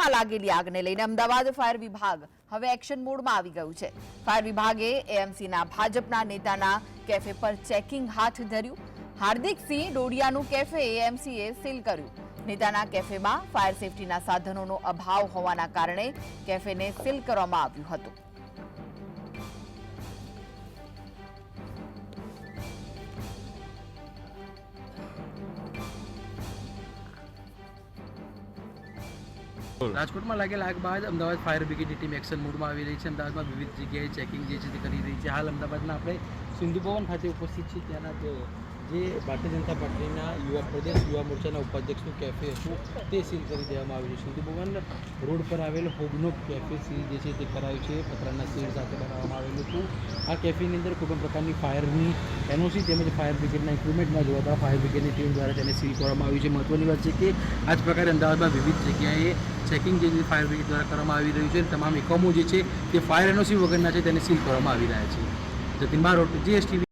રાજકોટમાં લાગેલી આગને લઈને અમદાવાદ ફાયર વિભાગ હવે એક્શન મોડમાં આવી ગયું છે। ફાયર વિભાગે એએમસીના ભાજપના નેતાના કેફે પર ચેકિંગ હાથ ધર્યું। હાર્દિકસિંહ ડોડિયાનું કેફે એએમસીએ સીલ કર્યું। નેતાના કેફેમાં ફાયર સેફટીના સાધનોનો અભાવ હોવાના કારણે કેફેને સીલ કરવામાં આવ્યું હતું। રાજકોટમાં લાગેલા આગ બાદ અમદાવાદ ફાયર બ્રિગેડની ટીમ એક્શન મોડમાં આવી રહી છે। અમદાવાદમાં વિવિધ જગ્યાએ ચેકિંગ જે છે તે કરી રહી છે। હાલ અમદાવાદના આપણે સિંધુ ભવન ખાતે ઉપસ્થિત છીએ। ત્યાંના જે ભારતીય જનતા પાર્ટીના યુવા મોરચાના ઉપાધ્યક્ષનું કેફે હતું તે સીલ કરી દેવામાં આવ્યું છે। સિંધુ ભવન રોડ પર આવેલ હોગનો કેફે સીલ જે છે તે કરાયું છે। પતરાના શેડ સાથે બનાવવામાં આવેલું હતું। આ કેફેની અંદર કોઈપણ પ્રકારની ફાયરની એનઓસી તેમજ ફાયર બ્રિગેડના ઇક્વિપમેન્ટ ન જોતા ફાયર બ્રિગેડની ટીમ દ્વારા તેને સીલ કરવામાં આવ્યું છે। મહત્વની વાત છે કે આ જ પ્રકારે અમદાવાદમાં વિવિધ જગ્યાએ ચેકિંગ જે ફાયર બ્રિગેડ દ્વારા કરવામાં આવી રહ્યું છે। તમામ એકમો જે છે તે ફાયર એનઓસી વગરના છે તેને સીલ કરવામાં આવી રહ્યા છે। જતીન બારોટ, GSTV।